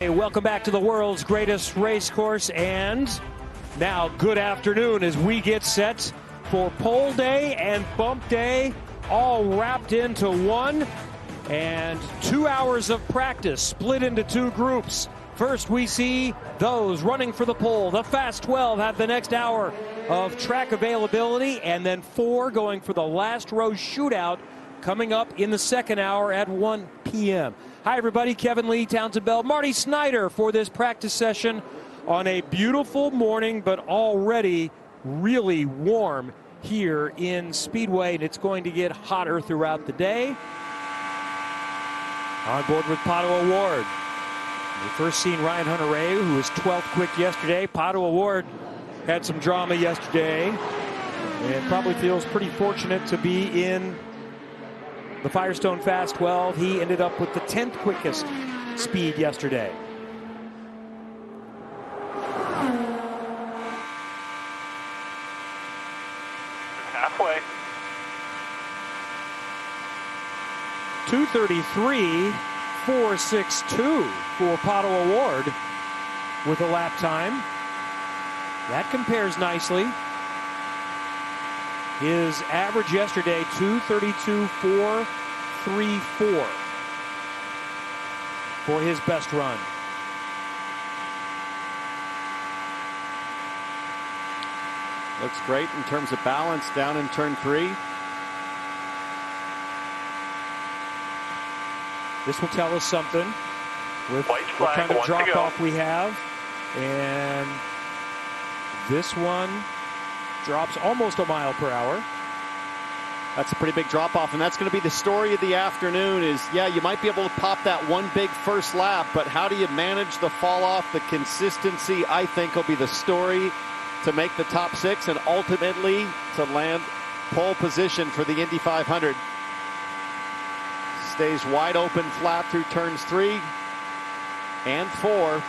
Hey, welcome back to the world's greatest race course, and now good afternoon as we get set for pole day and bump day, all wrapped into one, and 2 hours of practice split into two groups. First, we see those running for the pole. The Fast 12 have the next hour of track availability, and then 4 going for the last row shootout coming up in the second hour at 1 p.m. Hi, everybody. Kevin Lee, Townsend Bell, Marty Snyder for this practice session on a beautiful morning, but already really warm here in Speedway, and it's going to get hotter throughout the day. On board with Pato Award. We've first seen Ryan Hunter-Reay, who was 12th quick yesterday. Pato Award had some drama yesterday and probably feels pretty fortunate to be in the Firestone Fast 12. He ended up with the 10th quickest speed yesterday. Halfway. 2:33.462 for Pato Award with a lap time. That compares nicely. His average yesterday, 2:32.434 for his best run. Looks great in terms of balance down in turn 3. This will tell us something with White what flag, kind of one to drop go. off we have. And this one drops almost a mile per hour. That's a pretty big drop off, and that's going to be the story of the afternoon. Is, yeah, you might be able to pop that one big first lap, but how do you manage the fall off? The consistency, I think, will be the story to make the top 6 and ultimately to land pole position for the Indy 500. Stays wide open flat through turns 3 and 4.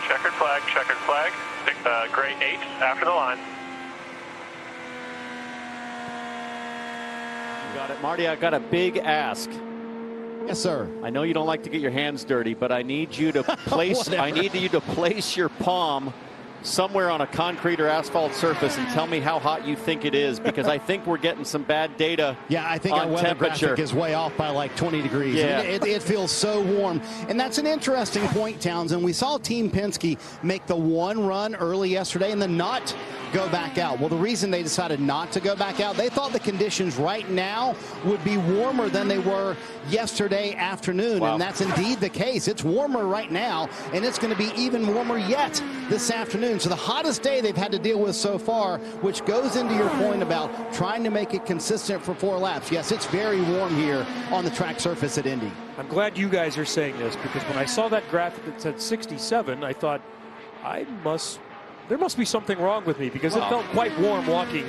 Checkered flag, checkered flag. Gray 8 after the line. You got it, Marty. I got a big ask. Yes, sir. I know you don't like to get your hands dirty, but I need you to place. I need you to place your palm somewhere on a concrete or asphalt surface and tell me how hot you think it is, because I think we're getting some bad data. Yeah, I think our weather graphic is way off by like 20 degrees. Yeah. It feels so warm. And that's an interesting point, Townsend. We saw Team Penske make the one run early yesterday and then not go back out. Well, the reason they decided not to go back out, they thought the conditions right now would be warmer than they were yesterday afternoon. Wow. And that's indeed the case. It's warmer right now, and it's going to be even warmer yet this afternoon. So the hottest day they've had to deal with so far, which goes into your point about trying to make it consistent for 4 laps. Yes, it's very warm here on the track surface at Indy. I'm glad you guys are saying this, because when I saw that graphic that said 67, I thought, there must be something wrong with me, because it felt quite warm walking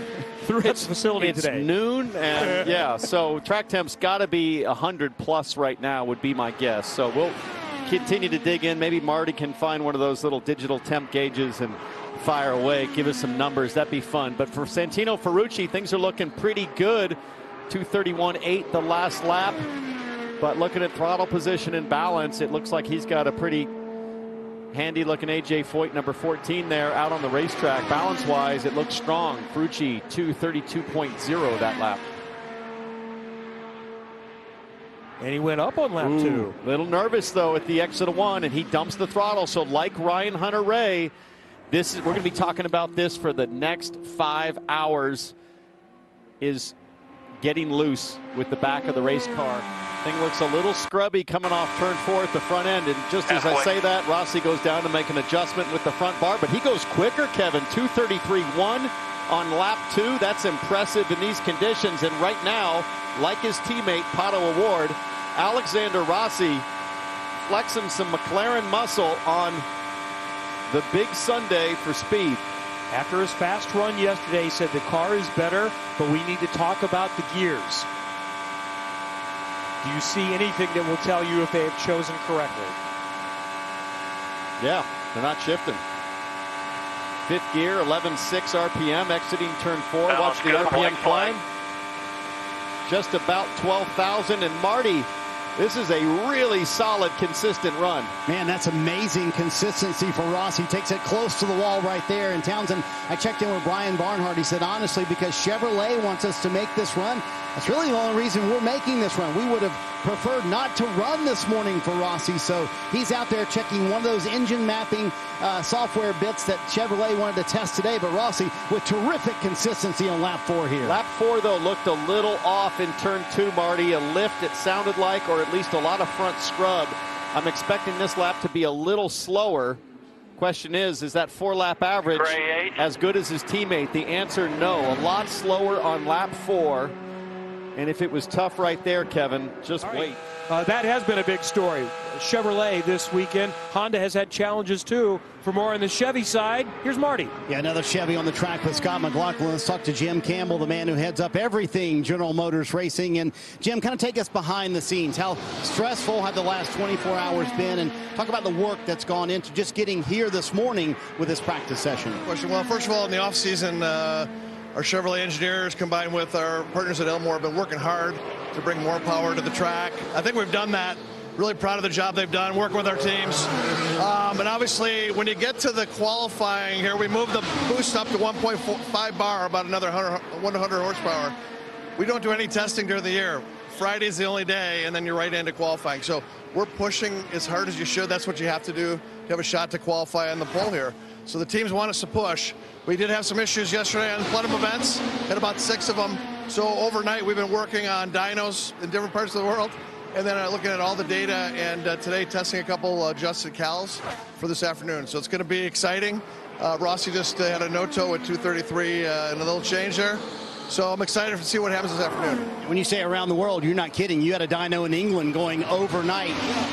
through its facility today. It's noon, and yeah, so track temp's got to be 100 plus right now would be my guess. So we'll continue to dig in. Maybe Marty can find one of those little digital temp gauges and fire away, give us some numbers. That'd be fun. But for Santino Ferrucci, things are looking pretty good. 2:31.8 the last lap. But looking at throttle position and balance, it looks like he's got a pretty handy looking AJ Foyt, number 14 there, out on the racetrack. Balance wise, it looks strong. Ferrucci 2:32.0 that lap. And he went up on lap 2. Little nervous though at the exit of 1, and he dumps the throttle. So like Ryan Hunter-Reay, we're going to be talking about this for the next 5 hours, is getting loose with the back of the race car. Thing looks a little scrubby coming off turn 4 at the front end, and just as I say that, Rossi goes down to make an adjustment with the front bar, but he goes quicker, Kevin. 2:33.1 on lap 2. That's impressive in these conditions. And right now, like his teammate Pato Award, Alexander Rossi flexing some McLaren muscle on the big Sunday for speed. After his fast run yesterday, he said the car is better, but we need to talk about the gears. Do you see anything that will tell you if they have chosen correctly? Yeah, they're not shifting. Fifth gear, 11.6 RPM, exiting turn 4. Watch the RPM climb. just about 12,000. And Marty, this is a really solid, consistent run. Man, that's amazing consistency for Rossi. Takes it close to the wall right there. And Townsend, I checked in with Brian Barnhart. He said, honestly, because Chevrolet wants us to make this run, that's really the only reason we're making this run. We would have preferred not to run this morning for Rossi. So he's out there checking one of those engine mapping software bits that Chevrolet wanted to test today. But Rossi with terrific consistency on lap 4 here. Lap 4, though, looked a little off in turn 2, Marty. A lift, it sounded like, or at least a lot of front scrub. I'm expecting this lap to be a little slower. Question is that 4-lap average as good as his teammate? The answer, no. A lot slower on lap 4. And if it was tough right there, Kevin, just wait. That has been a big story. Chevrolet this weekend. Honda has had challenges too. For more on the Chevy side, here's Marty. Yeah, another Chevy on the track with Scott McLaughlin. Let's talk to Jim Campbell, the man who heads up everything General Motors Racing. And Jim, kind of take us behind the scenes. How stressful have the last 24 hours been? And talk about the work that's gone into just getting here this morning with this practice session. Well, first of all, in the off-season, our Chevrolet engineers combined with our partners at Elmore have been working hard to bring more power to the track. I think we've done that. Really proud of the job they've done, working with our teams. And obviously, when you get to the qualifying here, we moved the boost up to 1.5 bar, about another 100 horsepower. We don't do any testing during the year. Friday's the only day, and then you're right into qualifying. So we're pushing as hard as you should. That's what you have to do to have a shot to qualify on the pole here. So the teams want us to push. We did have some issues yesterday on plenum events, had about 6 of them. So overnight, we've been working on dynos in different parts of the world, and then looking at all the data, and today testing a couple adjusted cals for this afternoon. So it's going to be exciting. Rossi just had a no-toe at 233 and a little change there. So I'm excited to see what happens this afternoon. When you say around the world, you're not kidding. You had a dyno in England going overnight.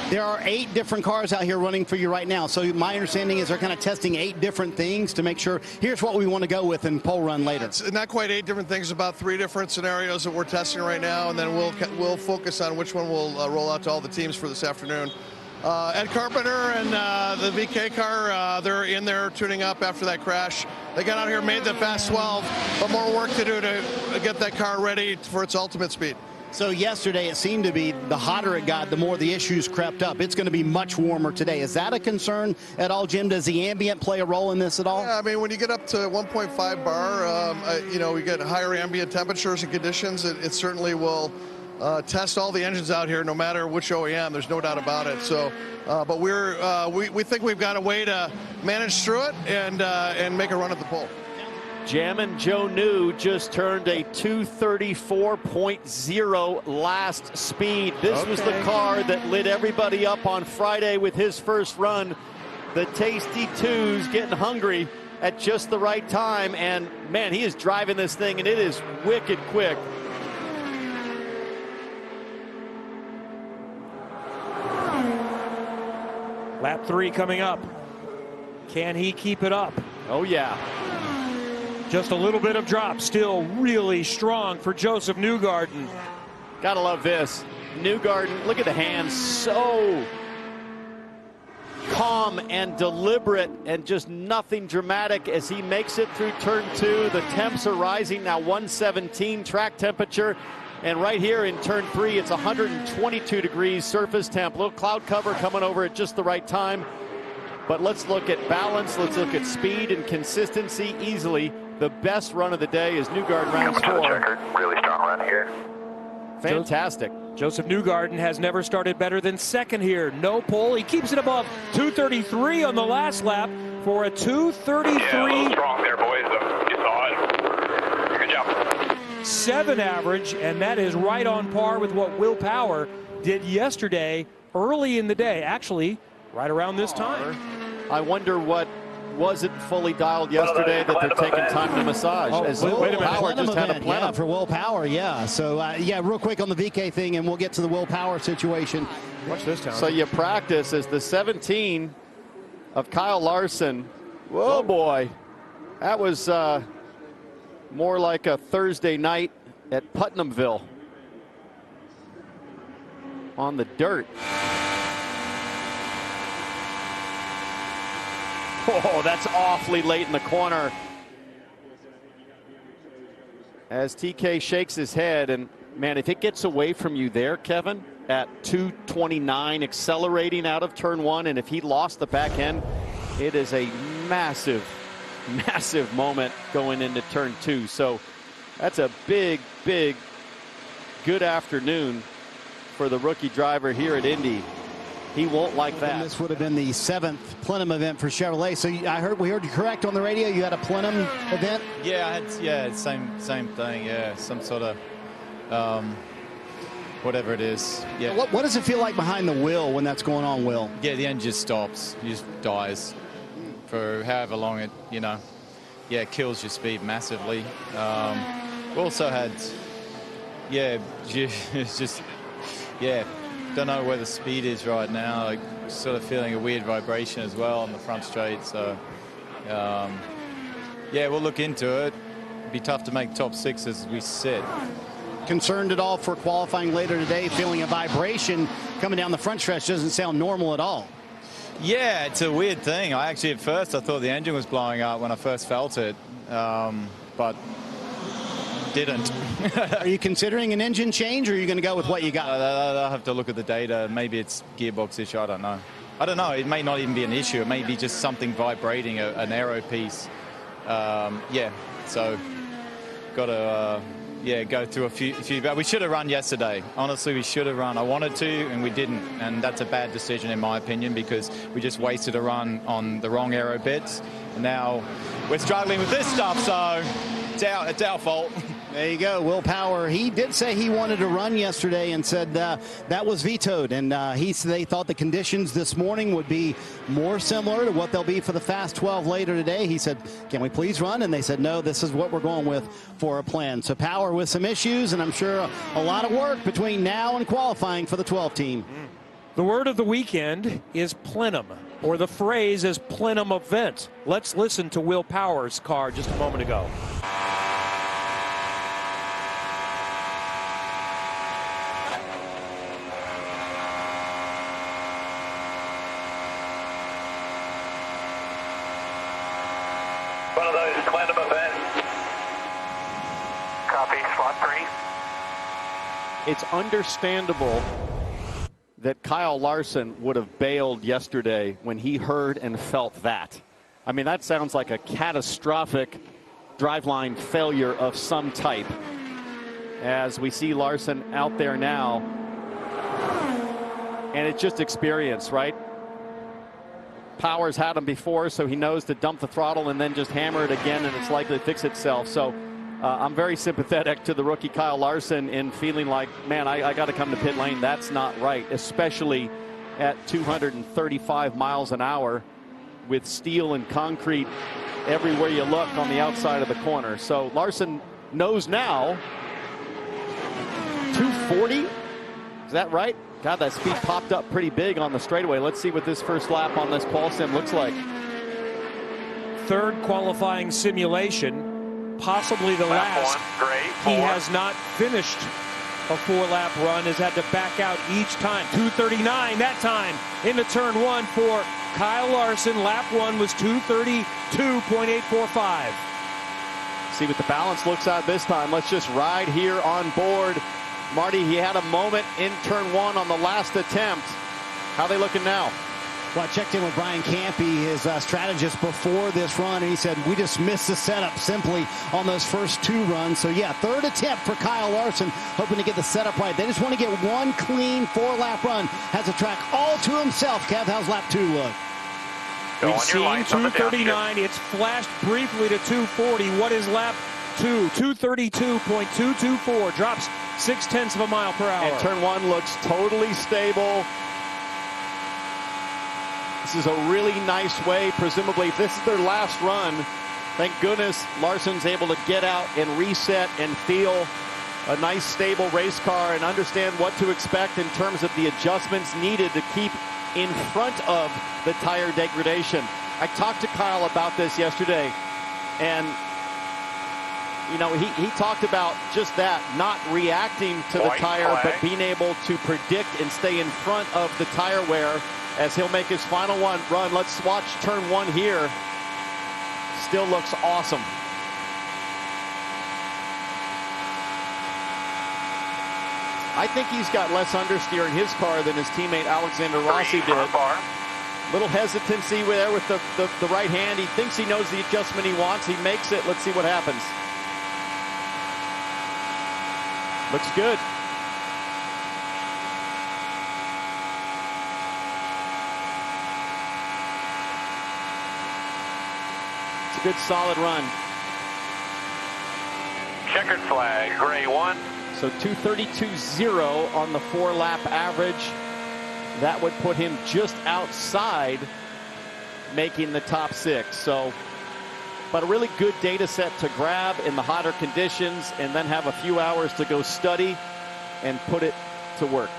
There are 8 different cars out here running for you right now. So my understanding is they're kind of testing 8 different things to make sure here's what we want to go with in pole run later. It's not quite 8 different things, about 3 different scenarios that we're testing right now, and then we'll focus on which one we'll roll out to all the teams for this afternoon. Ed Carpenter and the VK car, they're in there tuning up after that crash. They got out here, made the fast 12, but more work to do to get that car ready for its ultimate speed. So yesterday it seemed to be the hotter it got, the more the issues crept up. It's going to be much warmer today. Is that a concern at all, Jim? Does the ambient play a role in this at all? Yeah, I mean, when you get up to 1.5 bar, you know, we get higher ambient temperatures and conditions. It certainly will test all the engines out here, no matter which OEM. There's no doubt about it. So, but we think we've got a way to manage through it and make a run at the pole. Jammin' Joe New just turned a 234.0 last speed. This was the car that lit everybody up on Friday with his first run. The Tasty Twos getting hungry at just the right time. And, man, he is driving this thing, and it is wicked quick. Lap 3 coming up. Can he keep it up? Oh, yeah. Just a little bit of drop. Still really strong for Josef Newgarden. Gotta love this. Newgarden, look at the hands. So calm and deliberate and just nothing dramatic as he makes it through turn 2. The temps are rising now, 117 track temperature. And right here in turn 3, it's 122 degrees surface temp. Little cloud cover coming over at just the right time. But let's look at balance. Let's look at speed and consistency. Easily the best run of the day is Newgarden rounds 4. Really strong run here. Fantastic. Josef Newgarden has never started better than second here. No pole. He keeps it above 233 on the last lap for a 233. Yeah, a little strong there, boys. You saw it. Good job. 7 average, and that is right on par with what Will Power did yesterday early in the day. Actually, right around this time. I wonder what wasn't fully dialed yesterday that they're taking time to massage. As wait a minute. Power just had a plenum. Yeah, for Will Power, yeah. So, yeah, real quick on the VK thing, and we'll get to the Will Power situation. Watch this, Townsend. So you practice as the 17 of Kyle Larson. Whoa, boy. That was more like a Thursday night at Putnamville on the dirt. Oh, that's awfully late in the corner. As TK shakes his head, and man, if it gets away from you there, Kevin, at 229, accelerating out of turn 1, and if he lost the back end, it is a massive, massive moment going into turn 2. So that's a big, big good afternoon for the rookie driver here at Indy. He won't like that. And this would have been the 7th plenum event for Chevrolet. So we heard you correct on the radio. You had a plenum event. Yeah, I had same thing. Yeah, some sort of whatever it is. Yeah. What does it feel like behind the wheel when that's going on, Will? Yeah, the engine just stops. It just dies for however long it, it kills your speed massively. We also had, it's just, don't know where the speed is right now. Like, sort of feeling a weird vibration as well on the front straight. So, we'll look into it. It'd be tough to make top 6 as we sit. Concerned at all for qualifying later today? Feeling a vibration coming down the front stretch doesn't sound normal at all. Yeah, it's a weird thing. At first I thought the engine was blowing up when I first felt it, but didn't. Are you considering an engine change, or are you going to go with what you got? I'll have to look at the data. Maybe it's gearbox issue. I don't know. It may not even be an issue. It may be just something vibrating, an aero piece. So got to go through a few. But we should have run yesterday. Honestly, we should have run. I wanted to, and we didn't. And that's a bad decision in my opinion, because we just wasted a run on the wrong aero bits. And now we're struggling with this stuff. So it's our fault. There you go, Will Power. He did say he wanted to run yesterday and said that was vetoed. And they thought the conditions this morning would be more similar to what they'll be for the Fast 12 later today. He said, can we please run? And they said, no, this is what we're going with for a plan. So Power with some issues, and I'm sure a lot of work between now and qualifying for the 12 team. The word of the weekend is plenum, or the phrase is plenum event. Let's listen to Will Power's car just a moment ago. One of those plenum events. Copy, slot 3. It's understandable that Kyle Larson would have bailed yesterday when he heard and felt that. I mean, that sounds like a catastrophic driveline failure of some type. As we see Larson out there now, and it's just experience, right? Power's had him before, so he knows to dump the throttle and then just hammer it again, and it's likely to fix itself. So I'm very sympathetic to the rookie Kyle Larson in feeling like, man, I got to come to pit lane. That's not right, especially at 235 miles an hour with steel and concrete everywhere you look on the outside of the corner. So Larson knows now. 240? Is that right? God, that speed popped up pretty big on the straightaway. Let's see what this first lap on this qual sim looks like. Third qualifying simulation, possibly the last. He has not finished a 4-lap run, has had to back out each time. 239 that time into turn 1 for Kyle Larson. Lap 1 was 232.845. See what the balance looks like this time. Let's just ride here on board. Marty, he had a moment in turn 1 on the last attempt. How are they looking now? Well, I checked in with Brian Campy, his strategist, before this run, and he said we just missed the setup simply on those first 2 runs. So, yeah, third attempt for Kyle Larson, hoping to get the setup right. They just want to get one clean 4-lap run. Has the track all to himself. Kev, how's lap 2 look? We've seen 239. It's flashed briefly to 240. What is lap 2? 232.224. Drops 0.6 of a mile per hour. And turn 1 looks totally stable. This is a really nice way, presumably, if this is their last run. Thank goodness Larson's able to get out and reset and feel a nice, stable race car and understand what to expect in terms of the adjustments needed to keep in front of the tire degradation. I talked to Kyle about this yesterday, and you know, he talked about just that, not reacting to the tire, but being able to predict and stay in front of the tire wear as he'll make his final run. Let's watch turn 1 here. Still looks awesome. I think he's got less understeer in his car than his teammate Alexander Rossi did. Little hesitancy there with the right hand. He thinks he knows the adjustment he wants. He makes it. Let's see what happens. Looks good. It's a good solid run. Checkered flag, gray 1. So 2:32.0 on the 4-lap average. That would put him just outside making the top 6. So, but a really good data set to grab in the hotter conditions and then have a few hours to go study and put it to work.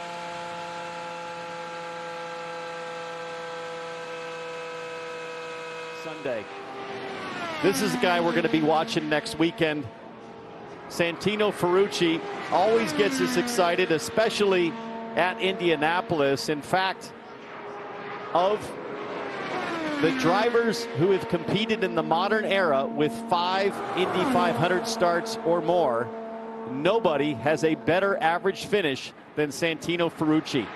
Sunday. This is the guy we're going to be watching next weekend. Santino Ferrucci always gets us excited, especially at Indianapolis. In fact, of the drivers who have competed in the modern era with 5 Indy 500 starts or more, nobody has a better average finish than Santino Ferrucci.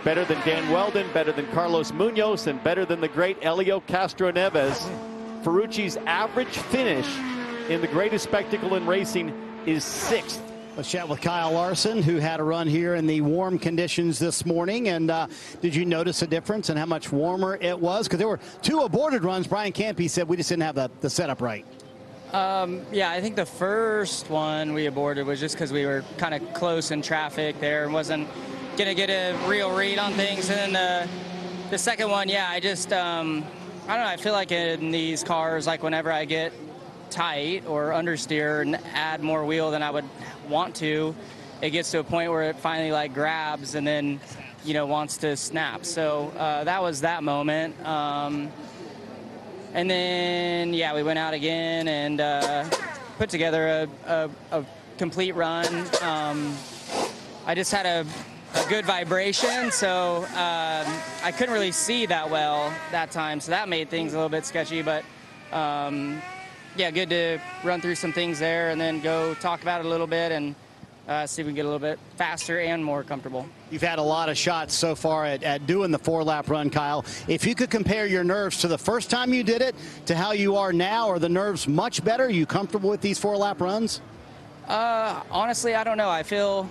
Better than Dan Weldon, better than Carlos Munoz, and better than the great Helio Castroneves. Ferrucci's average finish in the greatest spectacle in racing is 6th. Let's chat with Kyle Larson, who had a run here in the warm conditions this morning. And did you notice a difference in how much warmer it was? Because there were 2 aborted runs. Brian Campy said we just didn't have the setup right. Yeah, I think the first one we aborted was just because we were kind of close in traffic there and wasn't going to get a real read on things. And then the second one, yeah, I just, I don't know, I feel like in these cars, like whenever I get tight or understeer and add more wheel than I would want to, it gets to a point where it finally like grabs and then, you know, wants to snap. So that was that moment. And then, yeah, we went out again and put together a complete run. I just had a good vibration, so I couldn't really see that well that time, so that made things a little bit sketchy, but yeah, good to run through some things there and then go talk about it a little bit and see if we can get a little bit faster and more comfortable. You've had a lot of shots so far at doing the 4-lap run, Kyle. If you could compare your nerves to the first time you did it to how you are now, are the nerves much better? Are you comfortable with these 4-lap runs? Honestly, I don't know. I feel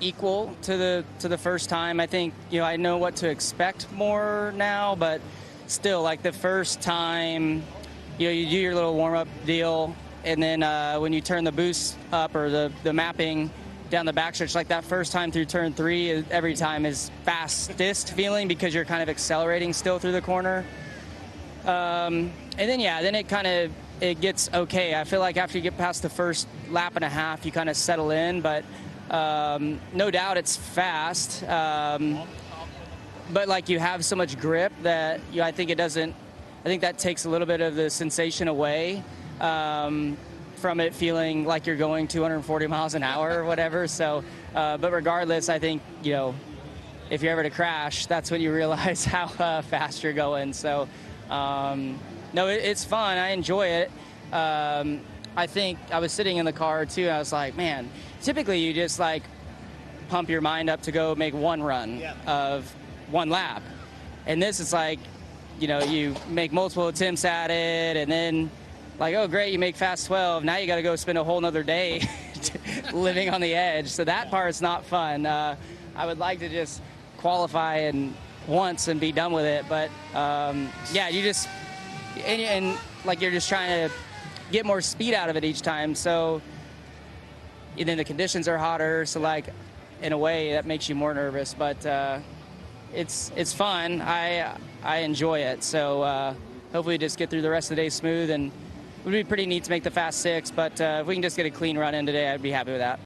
equal to the first time. I think, you know, I know what to expect more now, but still, like the first time, you know, you do your little warm-up deal, and then when you turn the boost up or the mapping down the backstretch, like that first time through turn 3, every time is fastest feeling because you're kind of accelerating still through the corner. And then, yeah, then it gets okay. I feel like after you get past the first lap and a half, you kind of settle in, but no doubt it's fast. But like you have so much grip that I think that takes a little bit of the sensation away from it feeling like you're going 240 miles an hour or whatever. So, but regardless, I think, you know, if you're ever to crash, that's when you realize how fast you're going. So, no, it's fun. I enjoy it. I think I was sitting in the car too. I was like, man, typically you just like pump your mind up to go make one run of one lap. And this is like, you know, you make multiple attempts at it and then like, oh, great, you make fast 12. Now you got to go spend a whole nother day living on the edge. So that part's not fun. I would like to just qualify and once and be done with it. But yeah, you just, and like you're just trying to get more speed out of it each time. So, and then the conditions are hotter. So like, in a way that makes you more nervous, but it's fun. I enjoy it. So hopefully just get through the rest of the day smooth, and it would be pretty neat to make the fast 6, but if we can just get a clean run in today, I'd be happy with that.